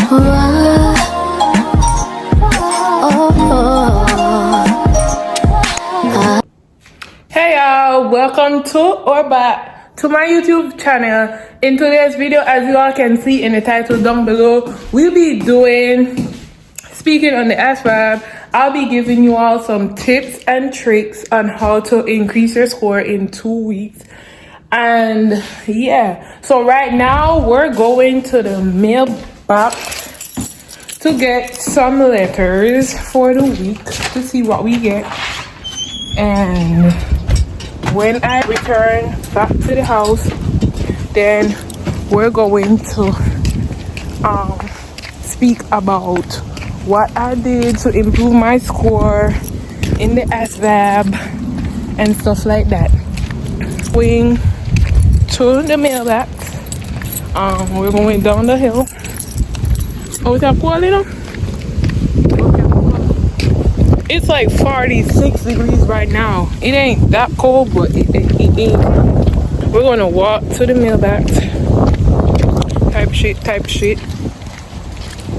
Hey y'all, welcome to or back to my YouTube channel. In today's video, as you all can see in the title down below, we'll be speaking on the ASVAB. I'll be giving you all some tips and tricks on how to increase your score in 2 weeks. And yeah, so right now we're going to the mailbox to get some letters for the week to see what we get. And when I return back to the house, then we're going to speak about what I did to improve my score in the ASVAB and stuff like that. Going to the mailbox. We're going down the hill. Oh, is that cool, you know? It's like 46 degrees right now. It ain't that cold, but it ain't. We're gonna walk to the mailbox. Type shit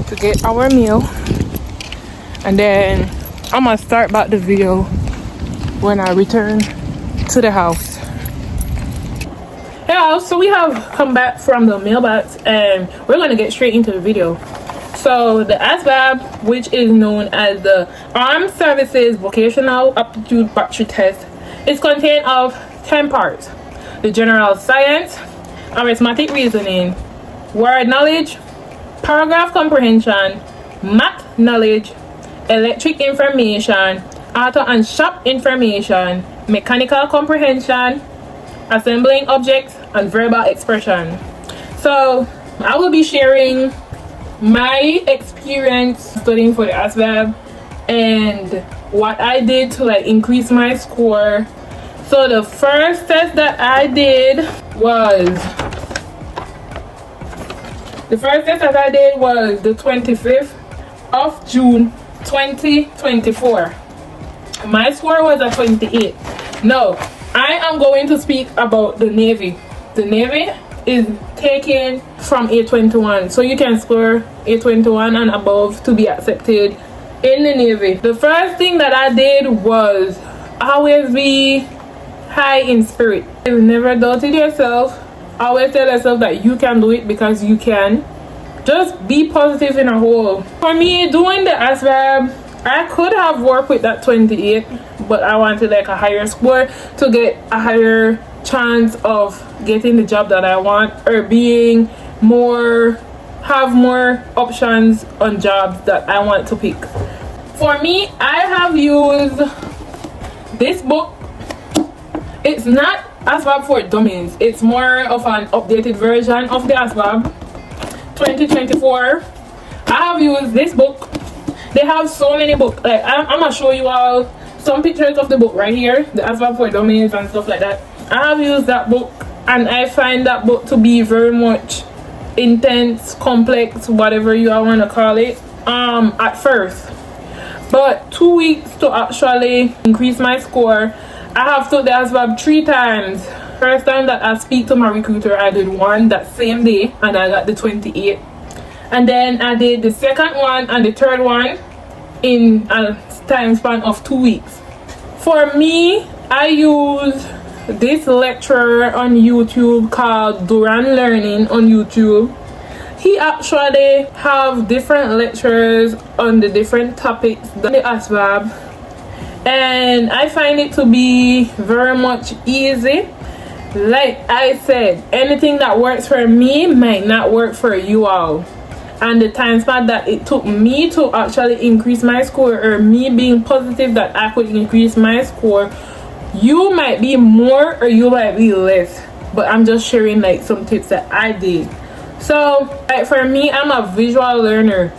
to get our meal. And then I'm gonna start back the video when I return to the house. Yeah, so we have come back from the mailbox and we're gonna get straight into the video. So the ASVAB, which is known as the Armed Services Vocational Aptitude Battery Test, is contained of 10 parts: the general science, arithmetic reasoning, word knowledge, paragraph comprehension, math knowledge, electric information, auto and shop information, mechanical comprehension, assembling objects, and verbal expression. So I will be sharing my experience studying for the ASVAB and what I did to like increase my score. So the first test that I did was the 25th of June 2024. My score was a 28. Now I am going to speak about the Navy. The Navy is taken from A21, so you can score A21 and above to be accepted in the Navy. The first thing that I did was always be high in spirit. You've never doubted yourself. Always tell yourself that you can do it because you can. Just be positive in a whole. For me, doing the ASVAB, I could have worked with that 28, but I wanted like a higher score to get a higher chance of getting the job that I want, or have more options on jobs that I want to pick. For me, I have used this book. It's not ASVAB for Dummies. It's more of an updated version of the ASVAB 2024. I have used this book. They have so many books. Like I'm gonna show you all some pictures of the book right here, the ASVAB for Dummies and stuff like that. I have used that book and I find that book to be very much intense, complex, whatever you all want to call it, at first. But 2 weeks to actually increase my score, I have took the ASVAB 3 times. First time that I speak to my recruiter, I did one that same day and I got the 28. And then I did the second one and the third one in a time span of 2 weeks. For me, I use this lecturer on YouTube called Duran Learning on YouTube. He actually have different lectures on the different topics than the ASVAB, and I find it to be very much easy. Like I said, anything that works for me might not work for you all, and the time span that it took me to actually increase my score, or me being positive that I could increase my score, you might be more or you might be less, but I'm just sharing like some tips that I did. So like for me, I'm a visual learner.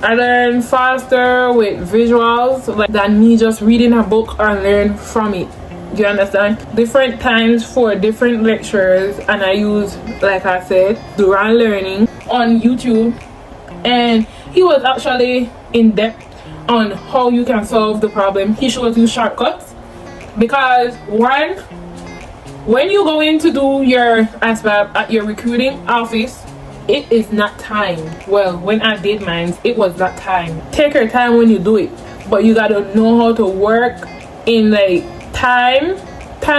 I learn faster with visuals than me just reading a book or learn from it. Do you understand? Different times for different lectures, and I use, like I said, Duran Learning on YouTube, and he was actually in depth on how you can solve the problem. He shows you shortcuts. Because when you go in to do your ASVAB at your recruiting office, it is not time. Well, when I did mine, it was not time. Take your time when you do it, but you gotta know how to work in like time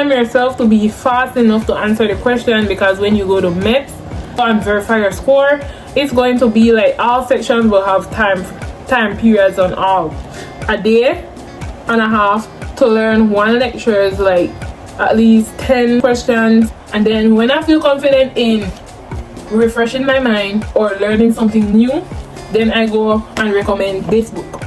yourself to be fast enough to answer the question, because when you go to MEPS and verify your score, it's going to be like all sections will have time periods on all. A day and a half to learn one lecture is like at least 10 questions. And then when I feel confident in refreshing my mind or learning something new, then I go and recommend this book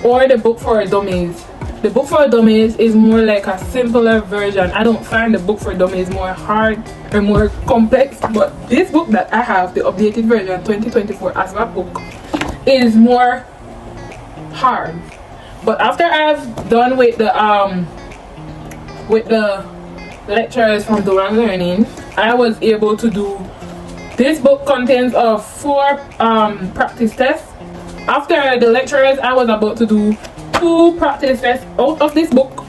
or the book for dummies. The book for dummies is more like a simpler version. I don't find the book for dummies more hard or more complex, but this book that I have, the updated version 2024 ASVAB book, is more hard. But after I've done with the lectures from Duran Learning, I was able to do, this book contains of 4 practice tests. After the lectures, I was about to do 2 practice tests out of this book.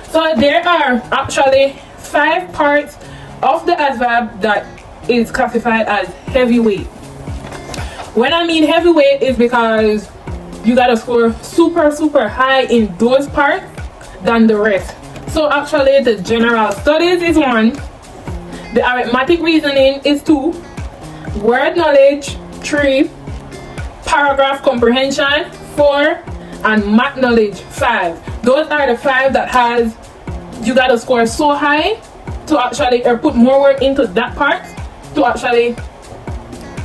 So there are actually 5 parts of the ASVAB that is classified as heavyweight. When I mean heavyweight is because you gotta score super high in those parts than the rest. So actually the general studies is 1, the arithmetic reasoning is 2, word knowledge 3, paragraph comprehension 4, and math knowledge 5. Those are the 5 that has, you gotta score so high to actually, or put more work into that part to actually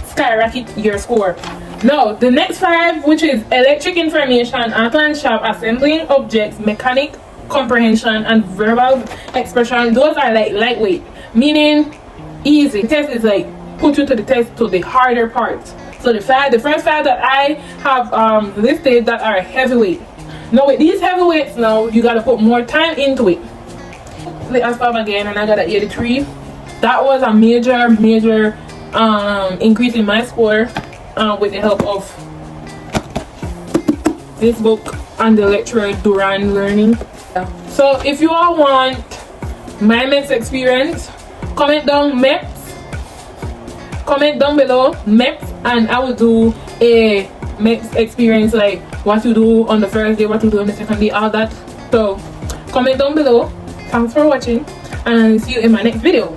skyrocket your score. Now the next 5, which is electric information, auto and sharp, assembling objects, mechanic comprehension, and verbal expression, those are like lightweight, meaning easy. The test is like put you to the test to the harder parts. So the first 5 that I have listed that are heavyweight. Now with these heavyweights, now you gotta put more time into it. The ASVAB again, and I got an 83. That was a major increase in my score with the help of this book and the lecturer Duran Learning. So if you all want my MEPS experience, comment down below MEPS, and I will do a MEPS experience, like what you do on the first day, what you do on the second day, all that. So comment down below. Thanks for watching, and see you in my next video.